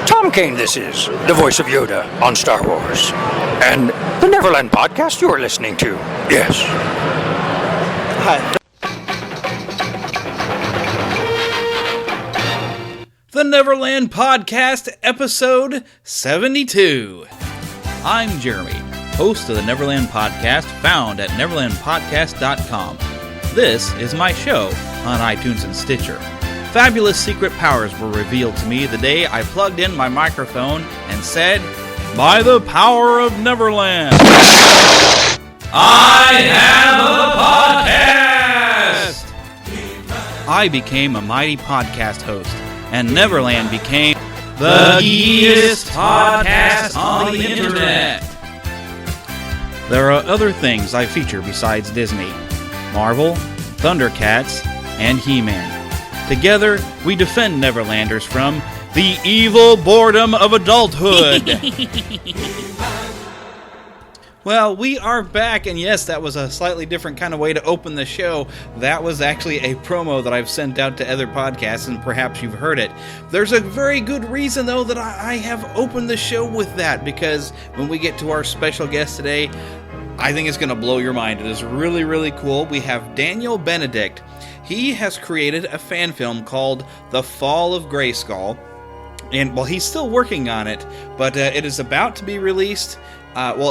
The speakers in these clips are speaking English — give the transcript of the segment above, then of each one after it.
Tom Kane, this is the voice of Yoda on Star Wars. And the Neverland Podcast you're listening to. Yes. Hi. The Neverland Podcast, episode 72. I'm Jeremy, host of the Neverland Podcast, found at neverlandpodcast.com. This is my show on iTunes and Stitcher. Fabulous secret powers were revealed to me the day I plugged in my microphone and said, "By the power of Neverland, I have a podcast!" I became a mighty podcast host, and Neverland became the geekiest podcast on the internet. There are other things I feature besides Disney: Marvel, Thundercats, and He-Man. Together, we defend Neverlanders from the evil boredom of adulthood. Well, we are back, and yes, that was a slightly different kind of way to open the show. That was actually a promo that I've sent out to other podcasts, and perhaps you've heard it. There's a very good reason, though, that I have opened the show with that, because when we get to our special guest today, I think it's going to blow your mind. It is really, really cool. We have Daniel Benedict. He has created a fan film called The Fall of Grayskull, and, well, he's still working on it, but it is about to be released.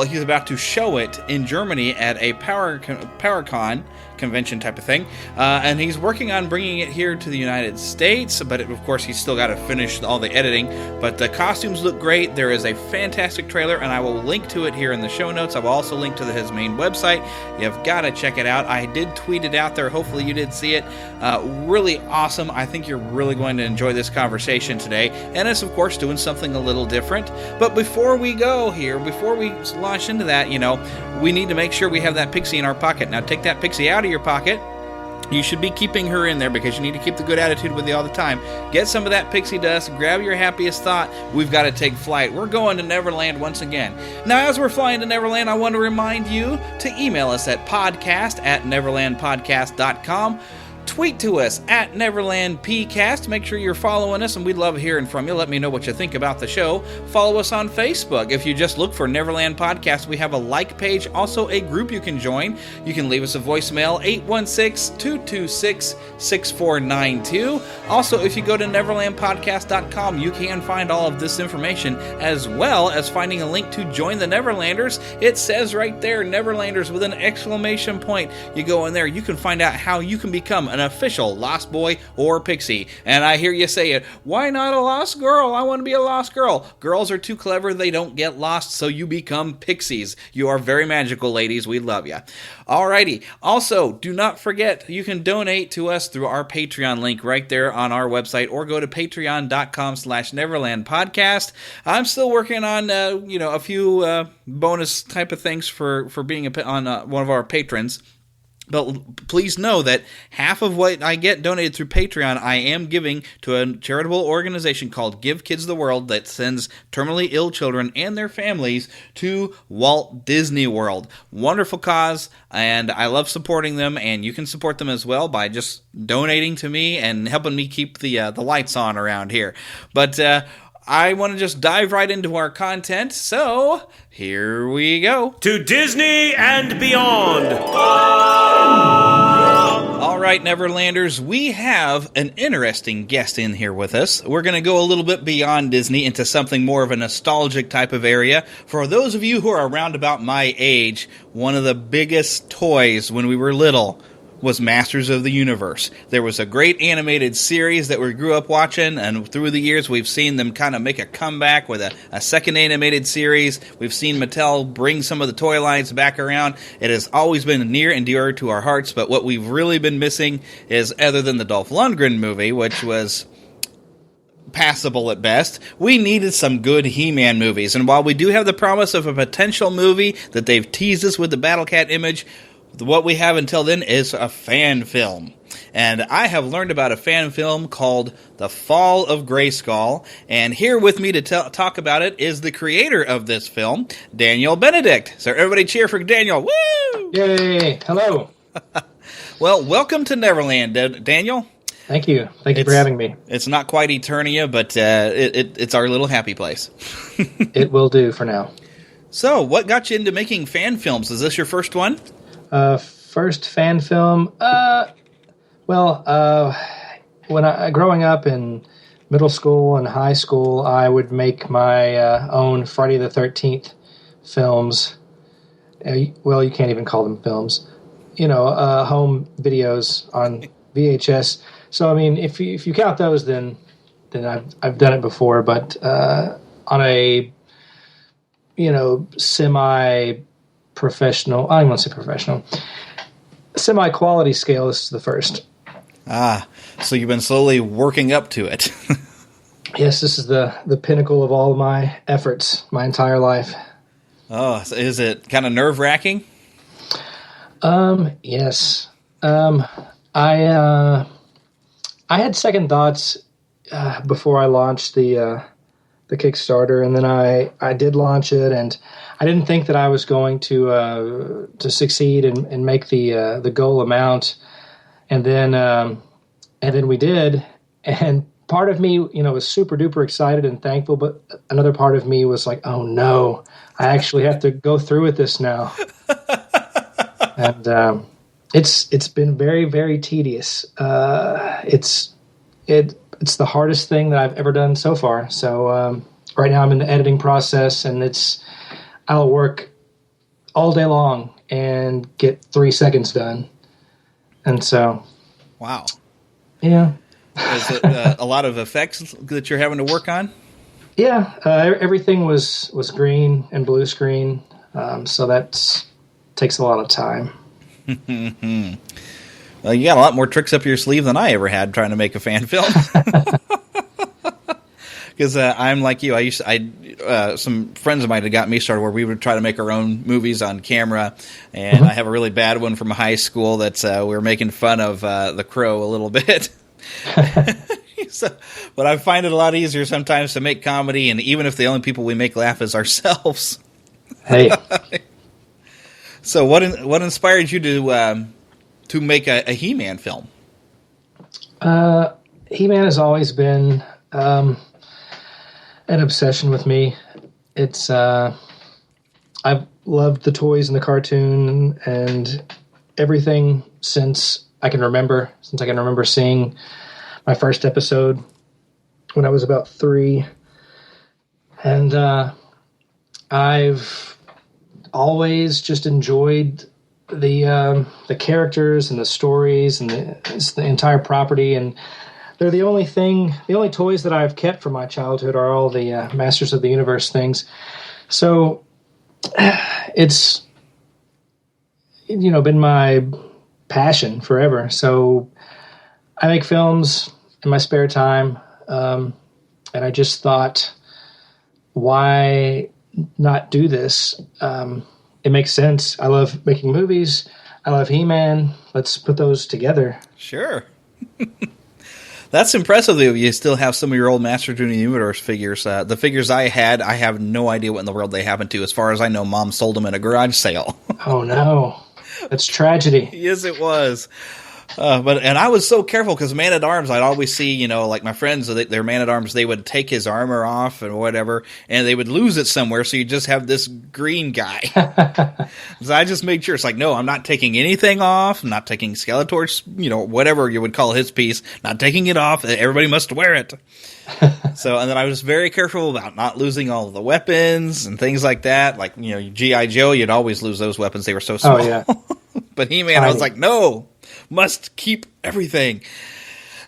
He's about to show it in Germany at a PowerCon convention type of thing, and he's working on bringing it here to the United States, but of course he's still got to finish all the editing. But the costumes look great. There is a fantastic trailer, and I will link to it here in the show notes. I will also link to his main website. You've got to check it out. I did tweet it out there. Hopefully you did see it. Really awesome. I think you're really going to enjoy this conversation today, and it's of course doing something a little different. But before we go here, before we launch into that, we need to make sure we have that pixie in our pocket. Now take that pixie out of your pocket. You should be keeping her in there because you need to keep the good attitude with you all the time. Get some of that pixie dust, grab your happiest thought. We've got to take flight. We're going to Neverland once again. Now, as we're flying to Neverland, I want to remind you to email us at podcast@neverlandpodcast.com. Tweet to us at NeverlandPcast. Make sure you're following us, and we'd love hearing from you. Let me know what you think about the show. Follow us on Facebook. If you just look for Neverland Podcast, we have a like page, also a group you can join. You can leave us a voicemail, 816-226-6492. Also, if you go to neverlandpodcast.com, you can find all of this information, as well as finding a link to join the Neverlanders. It says right there, Neverlanders with an exclamation point. You go in there, you can find out how you can become an official Lost Boy or Pixie. And I hear you say it, why not a Lost Girl? I want to be a Lost Girl. Girls are too clever, they don't get lost, so you become Pixies. You are very magical, ladies. We love you. Alrighty. Also, do not forget, you can donate to us through our Patreon link right there on our website, or go to patreon.com/Neverland Podcast. I'm still working on, a few bonus type of things for being on one of our patrons. But please know that half of what I get donated through Patreon, I am giving to a charitable organization called Give Kids the World that sends terminally ill children and their families to Walt Disney World. Wonderful cause, and I love supporting them, and you can support them as well by just donating to me and helping me keep the lights on around here. But I want to just dive right into our content, so here we go. To Disney and beyond! All right, Neverlanders, we have an interesting guest in here with us. We're going to go a little bit beyond Disney into something more of a nostalgic type of area. For those of you who are around about my age, one of the biggest toys when we were little was Masters of the Universe. There was a great animated series that we grew up watching, and through the years we've seen them kind of make a comeback with a second animated series. We've seen Mattel bring some of the toy lines back around. It has always been near and dear to our hearts, but what we've really been missing is, other than the Dolph Lundgren movie, which was passable at best, we needed some good He-Man movies. And while we do have the promise of a potential movie that they've teased us with the Battle Cat image, what we have until then is a fan film. And I have learned about a fan film called The Fall of Grayskull. And here with me to talk about it is the creator of this film, Daniel Benedict. So everybody cheer for Daniel. Woo! Yay! Hello. Well, welcome to Neverland, Daniel. Thank you. Thank you for having me. It's not quite Eternia, but it's our little happy place. It will do for now. So, what got you into making fan films? Is this your first one? First fan film? When growing up in middle school and high school, I would make my own Friday the 13th films. Well, you can't even call them films. Home videos on VHS. So, I mean, if you count those, then I've done it before. But on a semi-professional, I don't want to say professional, semi-quality scale, this is the first. So you've been slowly working up to it. Yes, this is the pinnacle of all of my efforts, my entire life. Oh, so is it kind of nerve-wracking? Yes. I had second thoughts before I launched the Kickstarter, and then I did launch it, and I didn't think that I was going to succeed and make the goal amount, and then we did, and part of me, was super duper excited and thankful, but another part of me was like, oh no, I actually have to go through with this now. And it's been very, very tedious. It's the hardest thing that I've ever done so far. So right now I'm in the editing process, and I'll work all day long and get 3 seconds done. And so, wow, yeah. Is it a lot of effects that you're having to work on? Yeah, everything was green and blue screen, so that takes a lot of time. Well, you got a lot more tricks up your sleeve than I ever had trying to make a fan film. Because I'm like you. Some friends of mine had got me started where we would try to make our own movies on camera, and I have a really bad one from high school that we were making fun of The Crow a little bit. But I find it a lot easier sometimes to make comedy, and even if the only people we make laugh is ourselves. Hey. So what inspired you to make a He-Man film? He-Man has always been an obsession with me. It's I've loved the toys and the cartoon and everything since I can remember seeing my first episode when I was about 3. And I've always just enjoyed the characters and the stories and the entire property. And they're the only toys that I've kept from my childhood are all the Masters of the Universe things. So it's, been my passion forever. So I make films in my spare time, and I just thought, why not do this? It makes sense. I love making movies. I love He-Man. Let's put those together. Sure. That's impressive that you still have some of your old Masters of the Universe figures. The figures I have no idea what in the world they happened to. As far as I know, Mom sold them in a garage sale. Oh, no. That's tragedy. Yes, it was. And I was so careful because Man-at-Arms, I'd always see, like my friends, their Man-at-Arms, they would take his armor off and whatever, and they would lose it somewhere, so you just have this green guy. So I just made sure. It's like, no, I'm not taking anything off. I'm not taking Skeletor's, whatever you would call his piece, not taking it off. Everybody must wear it. And then I was very careful about not losing all of the weapons and things like that. Like, G.I. Joe, you'd always lose those weapons. They were so small. Oh, yeah. But He-Man, I was like, no, must keep everything.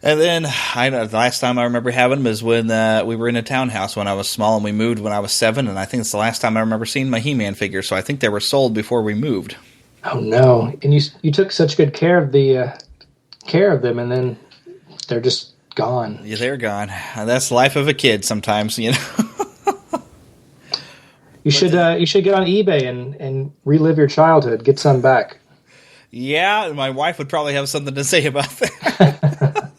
And then the last time I remember having them is when we were in a townhouse when I was small, and we moved when I was 7, and I think it's the last time I remember seeing my He-Man figure. So I think they were sold before we moved. Oh no! And you took such good care of them, and then they're just gone. Yeah, they're gone. That's the life of a kid sometimes, You should get on eBay and relive your childhood. Get some back. Yeah, my wife would probably have something to say about that.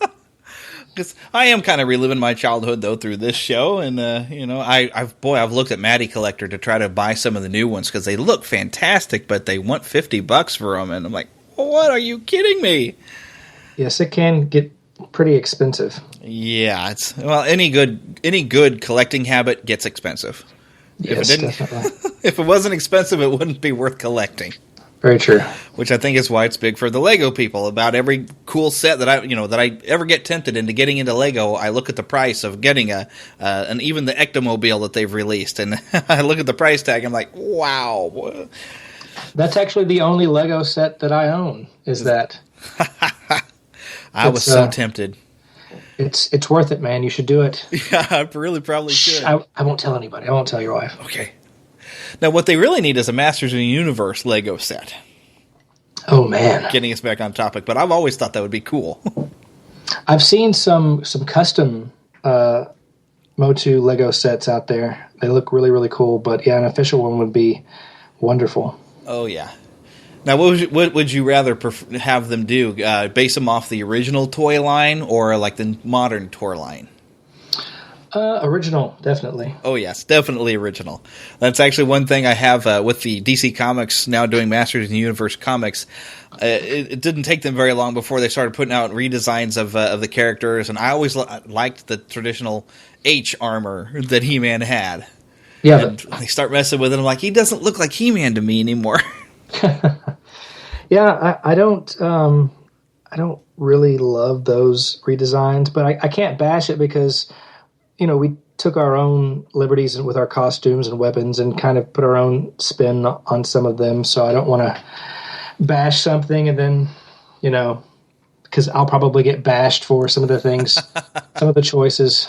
Because I am kind of reliving my childhood though through this show, and I've looked at Matty Collector to try to buy some of the new ones because they look fantastic, but they want $50 for them, and I'm like, what? Are you kidding me? Yes, it can get pretty expensive. Yeah, it's any good collecting habit gets expensive. Yes, definitely. If it wasn't expensive, it wouldn't be worth collecting. Very true. Which I think is why it's big for the Lego people. About every cool set that I ever get tempted into getting into Lego, I look at the price of getting and even the Ectomobile that they've released, and I look at the price tag. I'm like, wow. That's actually the only Lego set that I own. Is that? I was so tempted. It's worth it, man. You should do it. Yeah, I probably should. I won't tell anybody. I won't tell your wife. Okay. Now, what they really need is a Masters of the Universe Lego set. Oh, man. Getting us back on topic, but I've always thought that would be cool. I've seen some custom Motu Lego sets out there. They look really, really cool, but yeah, an official one would be wonderful. Oh, yeah. Now, what would you rather have them do? Base them off the original toy line or like the modern toy line? Original, definitely. Oh, yes, definitely original. That's actually one thing I have with the DC Comics now doing Masters of the Universe comics. It didn't take them very long before they started putting out redesigns of the characters, and I always liked the traditional H armor that He-Man had. Yeah, and they start messing with it. I'm like, he doesn't look like He-Man to me anymore. Yeah, I don't really love those redesigns, but I can't bash it because, we took our own liberties with our costumes and weapons and kind of put our own spin on some of them. So I don't want to bash something and then, because I'll probably get bashed for some of the things, some of the choices.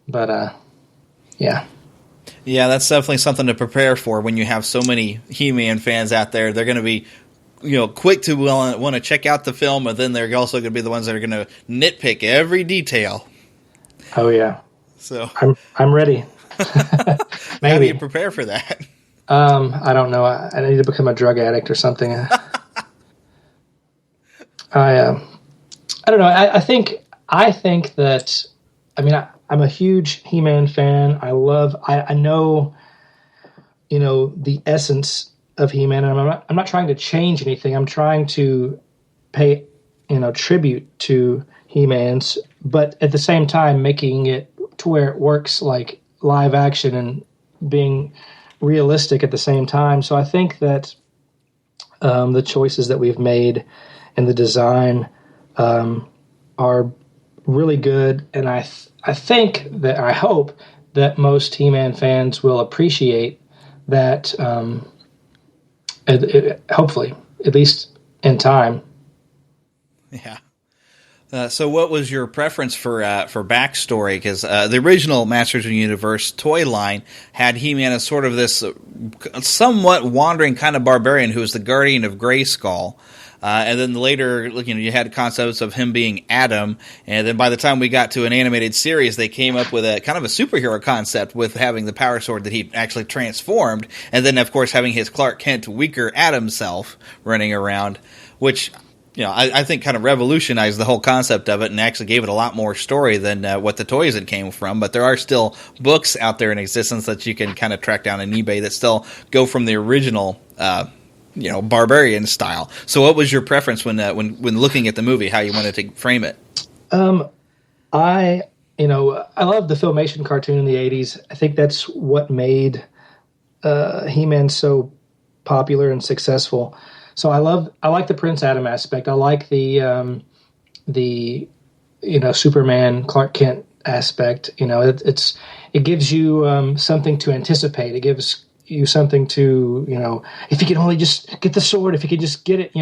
But yeah. Yeah, that's definitely something to prepare for when you have so many He-Man fans out there. They're going to be, quick to want to check out the film, and then they're also going to be the ones that are going to nitpick every detail. Oh yeah. So I'm ready. Maybe. How do you prepare for that? I don't know. I need to become a drug addict or something. I don't know. I think that. I'm a huge He-Man fan. I know, the essence of He-Man, and I'm not trying to change anything. I'm trying to pay, tribute to He-Man's, but at the same time making it to where it works like live action and being realistic at the same time. So I think that the choices that we've made and the design are really good, and I hope that most He-Man fans will appreciate that. Hopefully, at least in time. Yeah. So, what was your preference for backstory? Because the original Masters of the Universe toy line had He-Man as sort of this somewhat wandering kind of barbarian who was the guardian of Grayskull. And then later, you had concepts of him being Adam, and then by the time we got to an animated series, they came up with a kind of a superhero concept with having the power sword that he actually transformed, and then of course having his Clark Kent weaker Adam self running around, which I think kind of revolutionized the whole concept of it and actually gave it a lot more story than what the toys had came from. But there are still books out there in existence that you can kind of track down on eBay that still go from the original barbarian style. So what was your preference when looking at the movie, how you wanted to frame it? I love the Filmation cartoon in the 80s. I think that's what made He-Man so popular and successful. So I like the Prince Adam aspect. I like the Superman Clark Kent aspect. It gives you something to anticipate. It gives you something to, if you can only just get the sword, if you could just get it,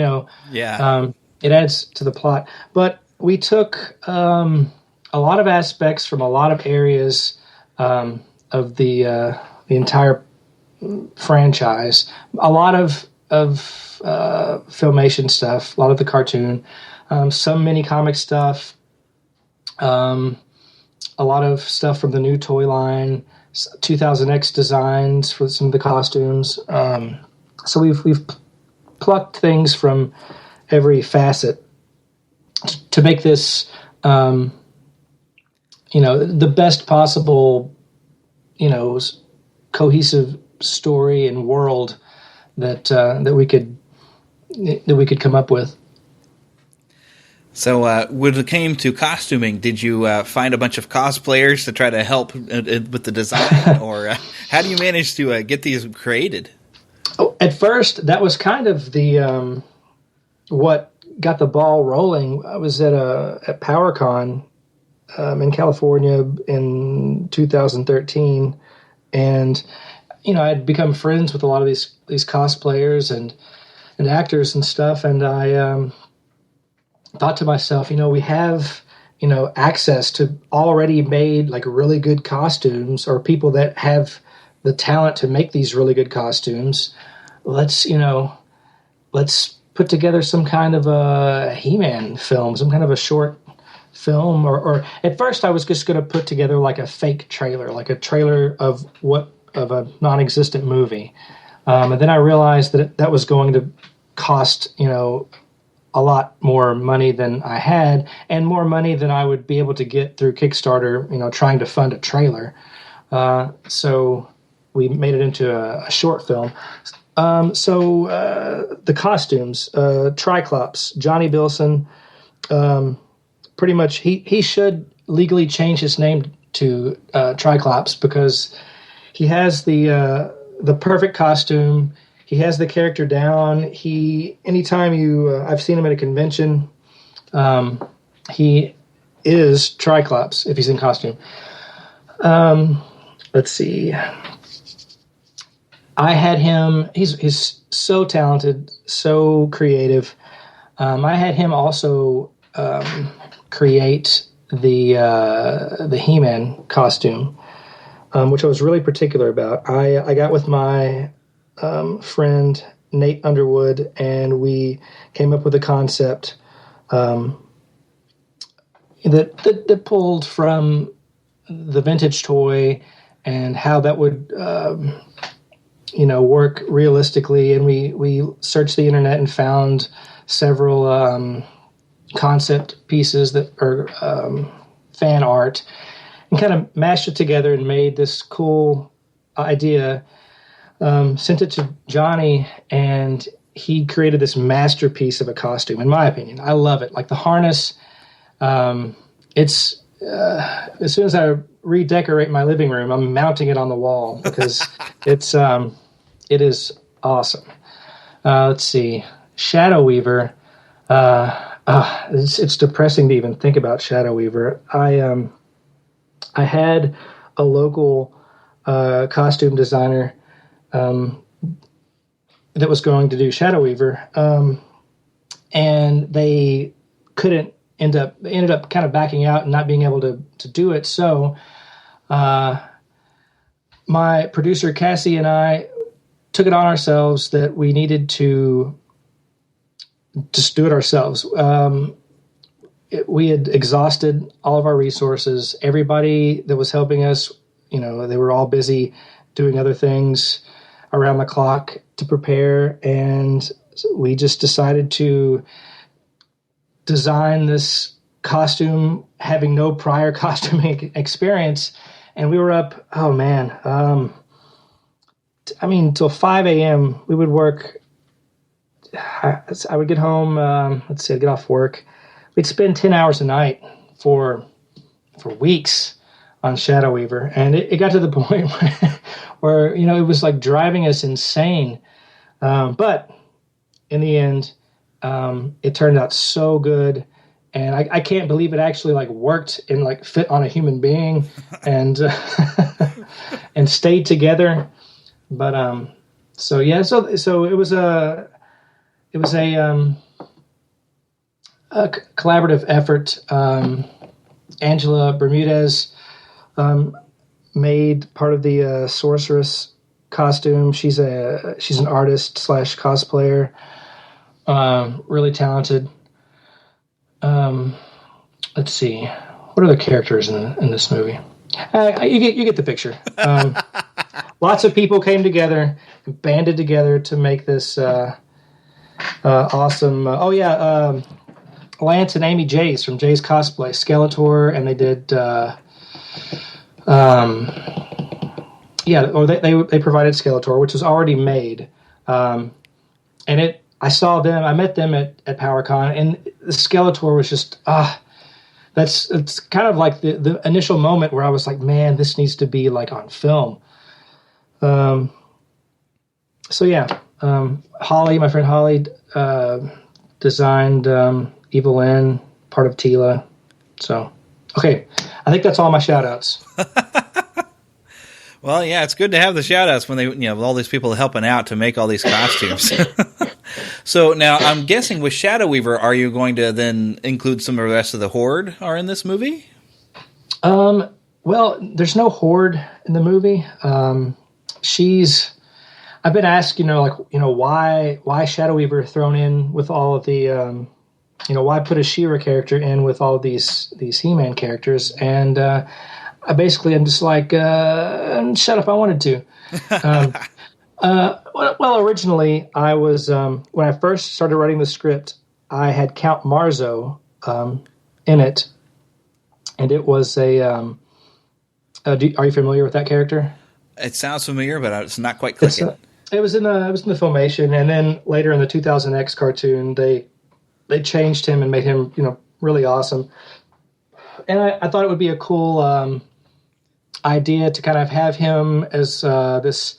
Yeah. It adds to the plot. But we took a lot of aspects from a lot of areas of the entire franchise. A lot of Filmation stuff, a lot of the cartoon, some mini comic stuff, a lot of stuff from the new toy line, 2000X designs for some of the costumes. So we've plucked things from every facet to make this, the best possible, cohesive story and world that we could come up with. So when it came to costuming, did you find a bunch of cosplayers to try to help with the design? Or how do you manage to get these created? Oh, at first, that was kind of the what got the ball rolling. I was at PowerCon in California in 2013, and I'd become friends with a lot of these cosplayers and actors and stuff, and I thought to myself, we have access to already made like really good costumes, or people that have the talent to make these really good costumes. Let's put together some kind of a He-Man film, some kind of a short film, or at first I was just going to put together like a fake trailer, like a trailer of a non-existent movie, and then I realized that was going to cost a lot more money than I had, and more money than I would be able to get through Kickstarter, trying to fund a trailer. So we made it into a short film. So the costumes, Triclops, Johnny Bilson, pretty much he should legally change his name to Triclops, because he has the perfect costume. He has the character down. Anytime I've seen him at a convention, he is Triclops if he's in costume. Let's see. I had him. He's so talented, so creative. I had him also create the He-Man costume, which I was really particular about. I got with my friend Nate Underwood, and we came up with a concept that pulled from the vintage toy and how that would work realistically. And we searched the internet and found several concept pieces that are fan art, and kind of mashed it together and made this cool idea. Sent it to Johnny, and he created this masterpiece of a costume, in my opinion. I love it. Like the harness, it's as soon as I redecorate my living room, I'm mounting it on the wall, because it is awesome. Let's see. Shadow Weaver. It's depressing to even think about Shadow Weaver. I had a local costume designer that was going to do Shadow Weaver, and they ended up kind of backing out and not being able to do it. So my producer Cassie and I took it on ourselves that we needed to just do it ourselves. We had exhausted all of our resources. Everybody that was helping us, they were all busy doing other things around the clock to prepare, and we just decided to design this costume having no prior costuming experience. And we were up, till 5 a.m. We would work. I would get home, I'd get off work. We'd spend 10 hours a night for weeks on Shadow Weaver. And it got to the point where it was like driving us insane. But in the end, it turned out so good. And I can't believe it actually worked and fit on a human being and and stayed together. But so it was a collaborative effort. Angela Bermudez made part of the sorceress costume. She's an artist / cosplayer, really talented. Let's see, what other characters in this movie? You get the picture. Lots of people came together and banded together to make this awesome. Lance and Amy Jays from Jay's Cosplay, Skeletor, and they did. They provided Skeletor, which was already made, and I met them at PowerCon, and the Skeletor was just it's kind of like the initial moment where I was like, man, this needs to be like on film. So yeah, Holly, my friend Holly, designed Evelyn, part of Tila. So, okay, I think that's all my shout-outs. Well, yeah, it's good to have the shout-outs when they, with all these people helping out to make all these costumes. So now, I'm guessing with Shadow Weaver, are you going to then include some of the rest of the Horde are in this movie? Well, there's no Horde in the movie. I've been asked, why Shadow Weaver thrown in with all of the, why put a She-Ra character in with all of these He-Man characters? And I'm just like, shut up, I wanted to. Well, originally, I was, when I first started writing the script, I had Count Marzo in it. And it was are you familiar with that character? It sounds familiar, but it's not quite clicking. It was in the Filmation, and then later in the 2000X cartoon, they changed him and made him, really awesome. And I thought it would be a cool idea to kind of have him as this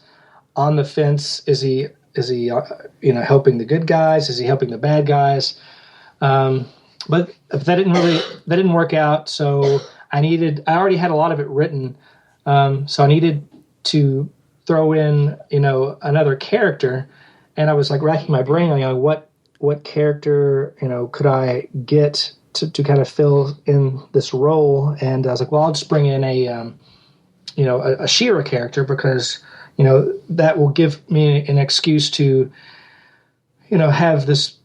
on the fence. Is he helping the good guys? Is he helping the bad guys? But that didn't work out. So I already had a lot of it written. So I needed to throw in, another character, and I was like racking my brain on, what character, could I get to kind of fill in this role? And I was like, well, I'll just bring in a She-Ra character because, that will give me an excuse to, have this,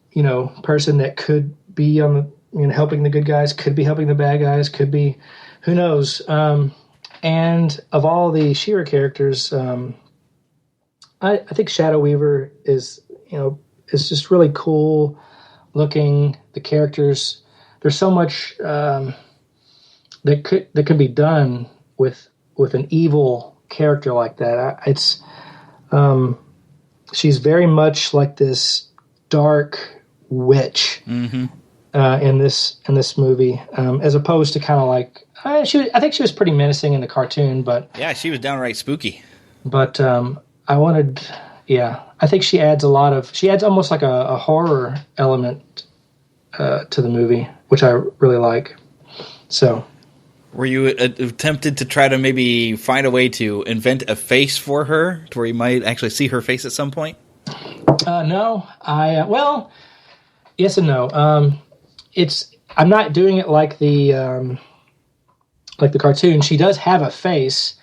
person that could be on the, helping the good guys, could be helping the bad guys, could be, who knows? And of all the She-Ra characters, I think Shadow Weaver is just really cool looking. The characters, there's so much that can be done with an evil character like that. She's very much like this dark witch in this movie, as opposed to kind of like. I think she was pretty menacing in the cartoon, but yeah, she was downright spooky. But I think she adds almost like a horror element to the movie, which I really like. So, were you tempted to try to maybe find a way to invent a face for her, to where you might actually see her face at some point? No, yes and no. I'm not doing it like the cartoon. She does have a face.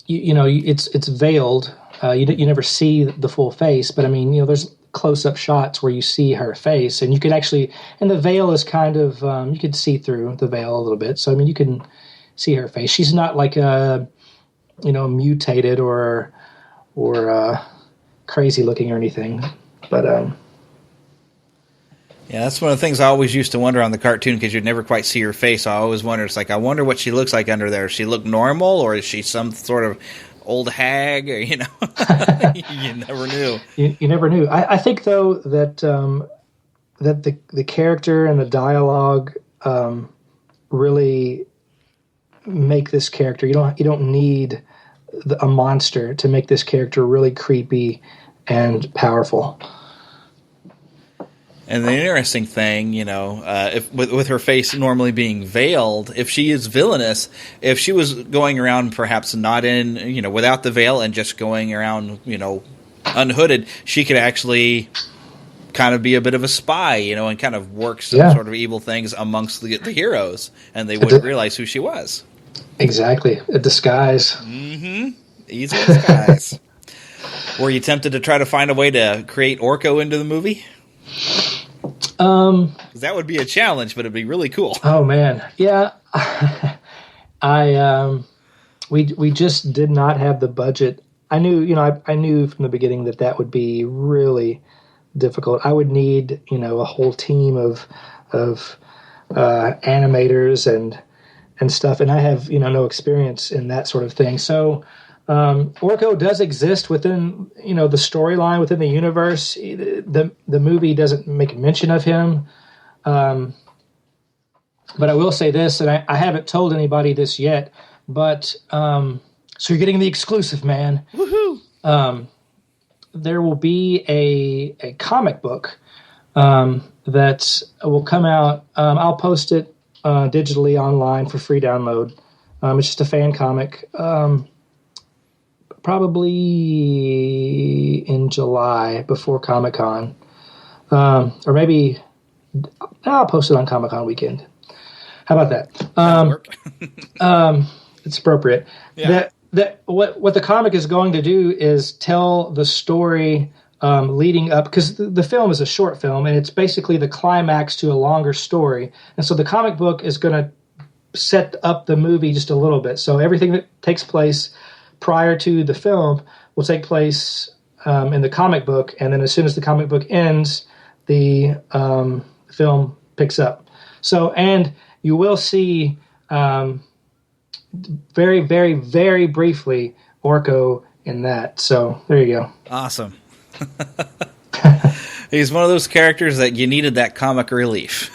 It's veiled. You never see the full face, but there's close-up shots where you see her face, and you can actually, and the veil is kind of, you can see through the veil a little bit. So you can see her face. She's not like mutated or crazy looking or anything, but yeah, that's one of the things I always used to wonder on the cartoon, because you'd never quite see her face. So I always wonder, it's like, I wonder what she looks like under there. Does she look normal, or is she some sort of old hag? Or, you never knew. You never knew. I think, though, that the character and the dialogue really make this character. You don't need a monster to make this character really creepy and powerful. And the interesting thing, if with her face normally being veiled, if she is villainous, if she was going around perhaps not in, without the veil and just going around, unhooded, she could actually kind of be a bit of a spy, and kind of work some sort of evil things amongst the heroes, and they wouldn't realize who she was. Exactly. A disguise. Mm-hmm. Easy disguise. Were you tempted to try to find a way to create Orko into the movie? That would be a challenge, but it'd be really cool. Oh man, yeah. We just did not have the budget. I knew, I knew from the beginning that would be really difficult. I would need, a whole team of animators and stuff, and I have, no experience in that sort of thing. So Orko does exist within, the storyline within the universe. The movie doesn't make mention of him. But I will say this, and I haven't told anybody this yet, but so you're getting the exclusive, man. Woohoo! There will be a comic book that will come out. I'll post it digitally online for free download. It's just a fan comic. Probably in July before Comic-Con. Or maybe I'll post it on Comic-Con weekend. How about that? It's appropriate. Yeah. What the comic is going to do is tell the story leading up, because the film is a short film, and it's basically the climax to a longer story. And so the comic book is going to set up the movie just a little bit. So everything that takes place prior to the film will take place in the comic book, and then as soon as the comic book ends, the film picks up. So, and you will see very, very, very briefly Orko in that. So there you go. Awesome. He's one of those characters that you needed that comic relief.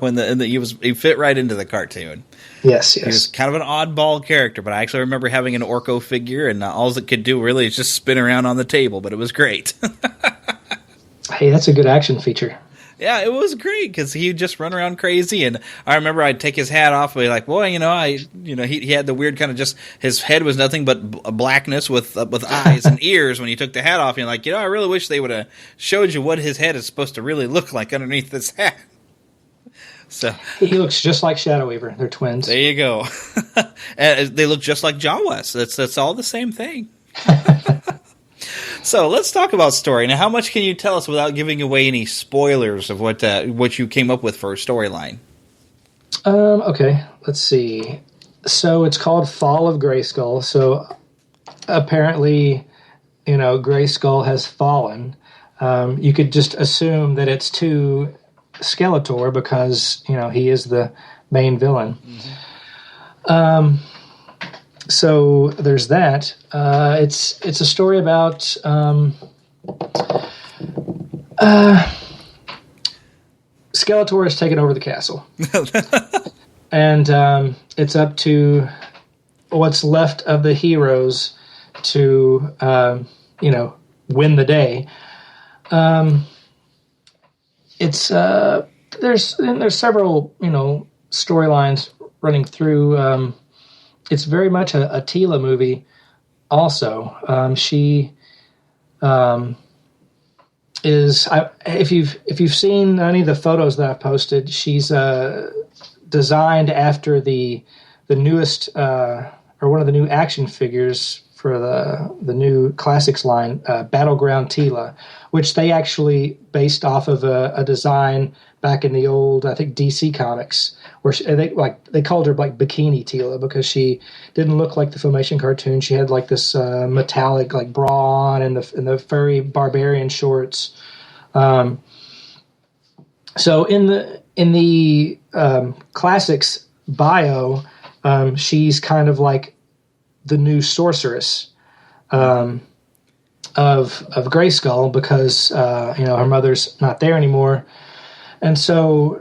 When he fit right into the cartoon. Yes. He was kind of an oddball character, but I actually remember having an Orko figure, and all it could do really is just spin around on the table, but it was great. Hey, that's a good action feature. Yeah, it was great because he'd just run around crazy, and I remember I'd take his hat off and be like, "Boy, he had the weird kind of just his head was nothing but blackness with eyes and ears when he took the hat off." And you're like, I really wish they would have showed you what his head is supposed to really look like underneath this hat. So he looks just like Shadow Weaver. They're twins. There you go. And they look just like John West. That's all the same thing. So let's talk about story. Now, how much can you tell us without giving away any spoilers of what you came up with for a storyline? Okay, let's see. So it's called Fall of Grayskull. So apparently, Grayskull has fallen. You could just assume that it's to Skeletor because, he is the main villain. Mm-hmm. So there's that. It's a story about Skeletor has taken over the castle, and it's up to what's left of the heroes to win the day. It's there's several storylines running through. It's very much a Teela movie. Also, she is. If you've seen any of the photos that I've posted, she's designed after the newest or one of the new action figures for the new classics line, Battleground Teela, which they actually based off of a design back in the old, I think, DC comics, where they called her like Bikini Teela because she didn't look like the Filmation cartoon. She had like this metallic like bra on and the furry barbarian shorts. So in the classics bio, she's kind of like the new sorceress of Grayskull because her mother's not there anymore. And so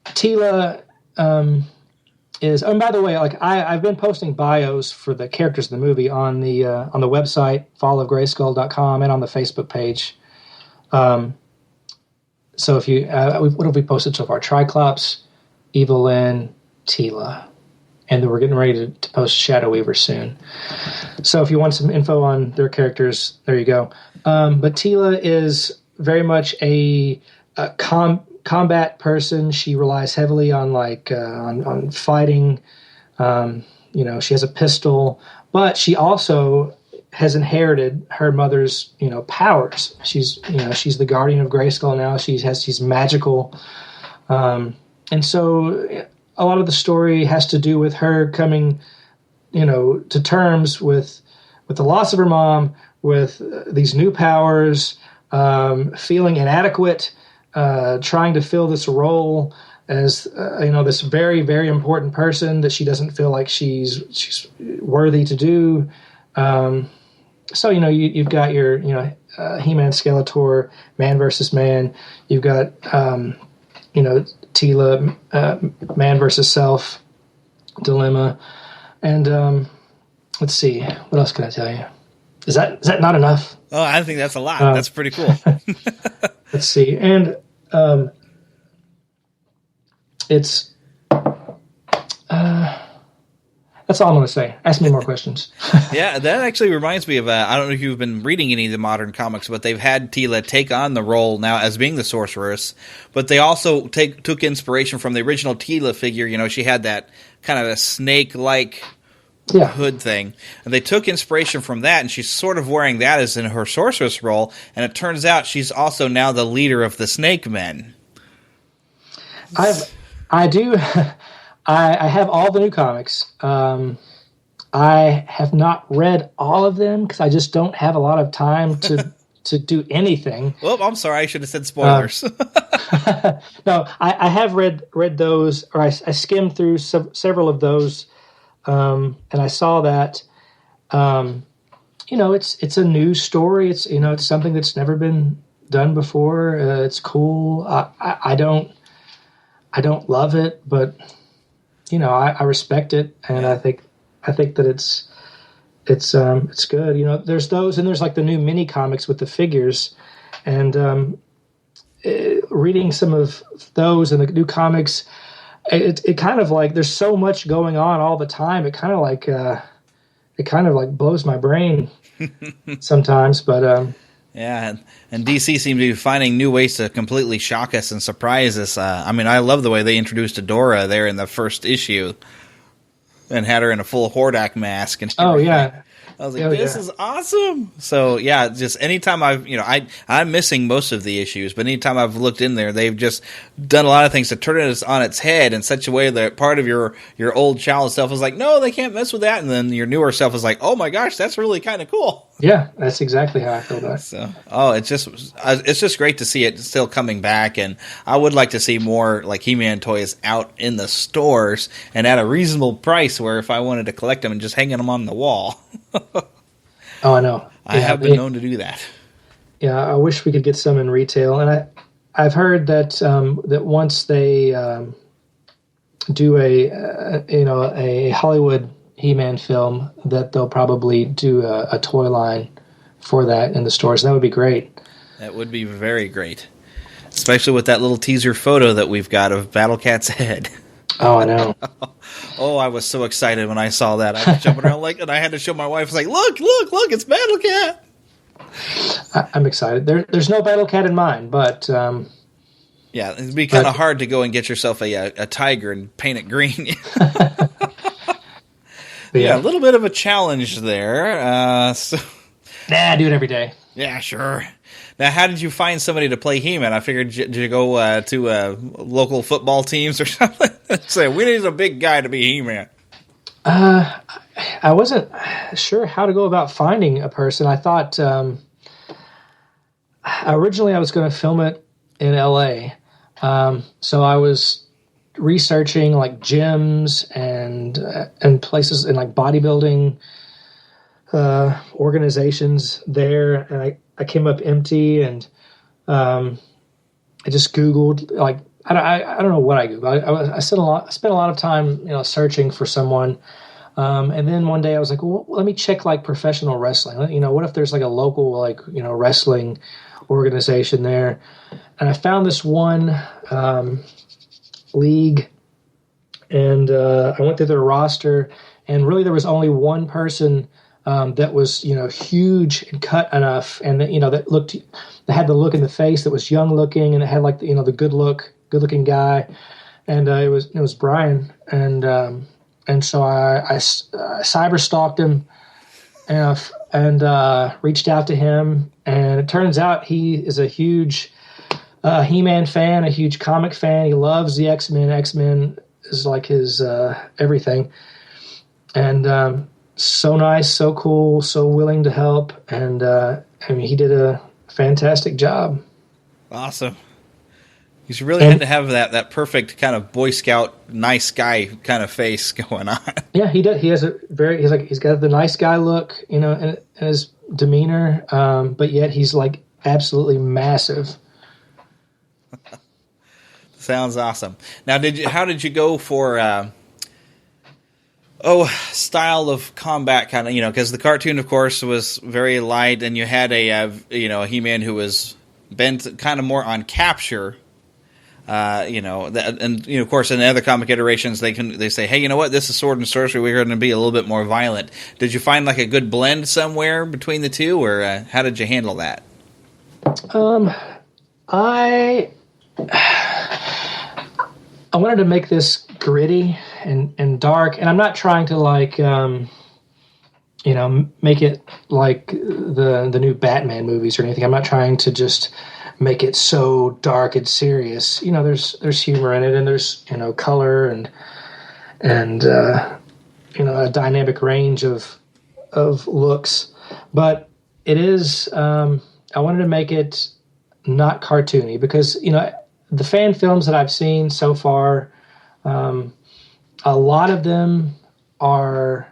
Teela is. Oh, and by the way, like I've been posting bios for the characters in the movie on the website fallofgrayskull.com and on the Facebook page. So if you what have we posted so far? Triclops, Evelyn, Teela, and then we're getting ready to post Shadow Weaver soon. So if you want some info on their characters, there you go. But Teela is very much a combat person. She relies heavily on on fighting. She has a pistol, but she also has inherited her mother's powers. She's the guardian of Grayskull now. She's magical, and so a lot of the story has to do with her coming to terms with the loss of her mom, with these new powers, feeling inadequate, trying to fill this role, as this very, very important person that she doesn't feel like she's worthy to do. So you've got your He-Man, Skeletor, man versus man. You've got Teela, man versus self dilemma, and let's see, what else can I tell you? Is that not enough? Oh, I think that's a lot. That's pretty cool. Let's see, and it's that's all I'm going to say. Ask me more questions. Yeah, that actually reminds me of, I don't know if you've been reading any of the modern comics, but they've had Teela take on the role now as being the sorceress, but they also took inspiration from the original Teela figure. She had that kind of a snake-like hood thing, and they took inspiration from that, and she's sort of wearing that as in her sorceress role, and it turns out she's also now the leader of the Snake Men. I do... I have all the new comics. I have not read all of them because I just don't have a lot of time to do anything. Oh, I'm sorry. I should have said spoilers. No, I have read those, or I skimmed through several of those, and I saw that. It's a new story. It's something that's never been done before. It's cool. I don't love it, but. I respect it, and I think that it's good. There's those, and there's like the new mini comics with the figures, and reading some of those and the new comics, it kind of like there's so much going on all the time. It kind of like blows my brain sometimes, but. Yeah, and DC seems to be finding new ways to completely shock us and surprise us. I love the way they introduced Adora there in the first issue and had her in a full Hordak mask. And yeah. I was like, this is awesome. So, yeah, just anytime I'm missing most of the issues, but anytime I've looked in there, they've just done a lot of things to turn it on its head in such a way that part of your old child self is like, no, they can't mess with that. And then your newer self is like, oh my gosh, that's really kind of cool. Yeah, that's exactly how I feel about it. So, it's just great to see it still coming back. And I would like to see more like He-Man toys out in the stores and at a reasonable price where if I wanted to collect them and just hanging them on the wall. Oh, I know. I have been known to do that. Yeah, I wish we could get some in retail, and I've heard that that once they do a Hollywood He-Man film, that they'll probably do a toy line for that in the stores. That would be great. That would be very great, especially with that little teaser photo that we've got of Battle Cat's head. Oh, I know. Oh, I was so excited when I saw that. I was jumping around and I had to show my wife. I was like, look, it's Battle Cat. I'm excited. There's no Battle Cat in mine, but yeah, it'd be kind of hard to go and get yourself a tiger and paint it green. Yeah, a little bit of a challenge there. Nah, I do it every day. Yeah, sure. Now, how did you find somebody to play He-Man? I figured, did you go to local football teams or something? Say, we need a big guy to be He-Man. I wasn't sure how to go about finding a person. I thought originally I was going to film it in LA. So I was researching like gyms and places in like bodybuilding organizations there, and I came up empty, and I just Googled, like, I don't know what I Googled. I spent a lot of time, searching for someone. And then one day I was like, well, let me check like professional wrestling. What if there's like a local, wrestling organization there? And I found this one league, and I went through their roster, and really there was only one person that was, huge and cut enough, and that had the look in the face that was young looking, and it had like the good looking guy, and it was Brian, and so I cyber stalked him, and reached out to him, and it turns out he is a huge He-Man fan, a huge comic fan. He loves the X-Men. X-Men is like his everything, and so nice, so cool, so willing to help, and he did a fantastic job. Awesome. He's really had to have that perfect kind of Boy Scout, nice guy kind of face going on. Yeah, he does. He has he's got the nice guy look, in his demeanor, but yet he's like absolutely massive. Sounds awesome. Now, how did you go for style of combat kind of, because the cartoon, of course, was very light, and you had a He-Man who was bent kind of more on capture. Of course, in the other comic iterations, they say, hey, you know what? This is Sword and Sorcery. We're going to be a little bit more violent. Did you find like a good blend somewhere between the two, or how did you handle that? I wanted to make this gritty and dark, and I'm not trying to make it like the new Batman movies or anything. I'm not trying to just make it so dark and serious. There's humor in it, and there's color and a dynamic range of looks. But it is I wanted to make it not cartoony, because the fan films that I've seen so far, a lot of them are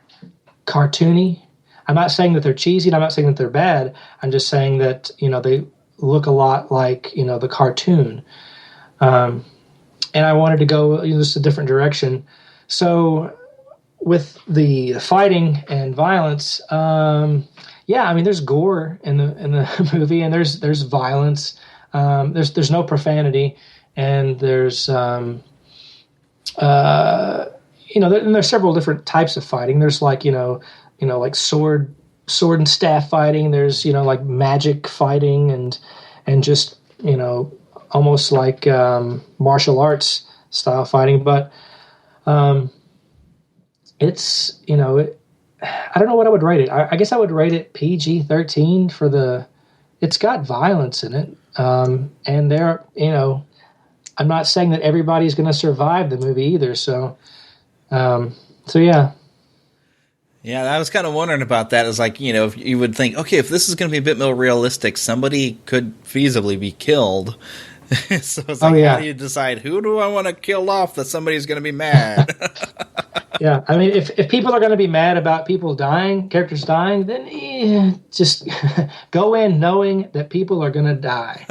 cartoony. I'm not saying that they're cheesy, and I'm not saying that they're bad. I'm just saying that they look a lot like the cartoon, and I wanted to go just a different direction. So with the fighting and violence, there's gore in the movie, and there's violence. There's no profanity, and there's there's several different types of fighting. There's like like sword and staff fighting. There's like magic fighting, and just almost like martial arts style fighting. But it's I don't know what I would rate it. I guess I would rate it PG-13 for it's got violence in it, and there I'm not saying that everybody's going to survive the movie either. So yeah. Yeah, I was kind of wondering about that. It's like, if you would think, okay, if this is going to be a bit more realistic, somebody could feasibly be killed. So it's like, how do you decide, who do I want to kill off that somebody's going to be mad? Yeah, I mean, if people are going to be mad about characters dying, then just go in knowing that people are going to die.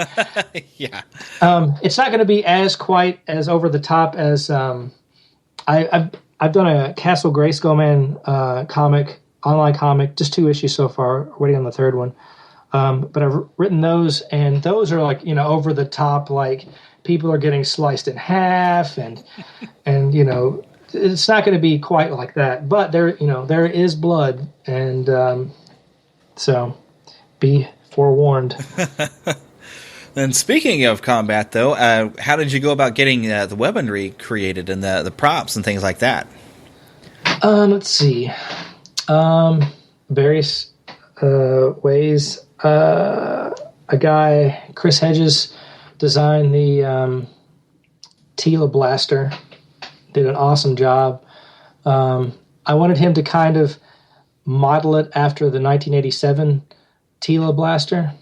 Yeah. It's not going to be quite as over the top as I've done a Castle Grayskull Man online comic, just 2 issues so far, waiting on the 3rd one. But I've written those, and those are like, over the top, like people are getting sliced in half, and it's not going to be quite like that. But there is blood, and so be forewarned. And speaking of combat, though, how did you go about getting the weaponry created and the props and things like that? Let's see. Various ways. A guy, Chris Hedges, designed the Tila blaster. Did an awesome job. I wanted him to kind of model it after the 1987 Tila blaster.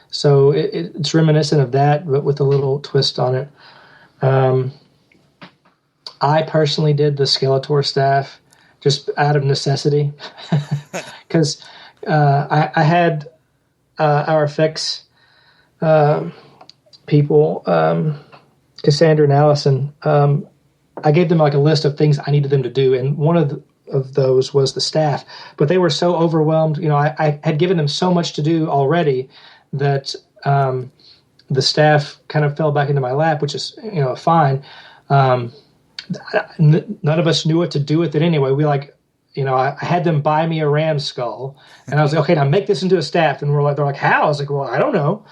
So it's reminiscent of that, but with a little twist on it. I personally did the Skeletor staff just out of necessity, because I had our effects people, Cassandra and Allison. I gave them like a list of things I needed them to do, and one of those was the staff. But they were so overwhelmed. I had given them so much to do already that the staff kind of fell back into my lap, which is fine. None of us knew what to do with it anyway. I had them buy me a ram skull, and I was like, okay, now make this into a staff. And they're like, how? I was like, well, I don't know.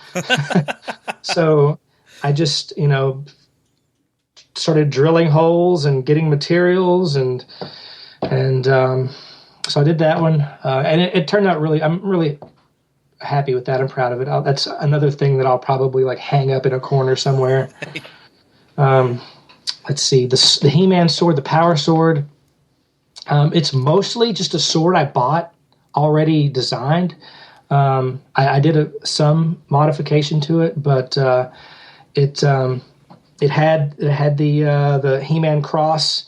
So I just, started drilling holes and getting materials, and so I did that one, and it turned out I'm really happy with that. I'm proud of it. That's another thing that I'll probably hang up in a corner somewhere. Let's see, the He-Man sword, the Power Sword. It's mostly just a sword I bought already designed. I did some modification to it, but it had the He-Man cross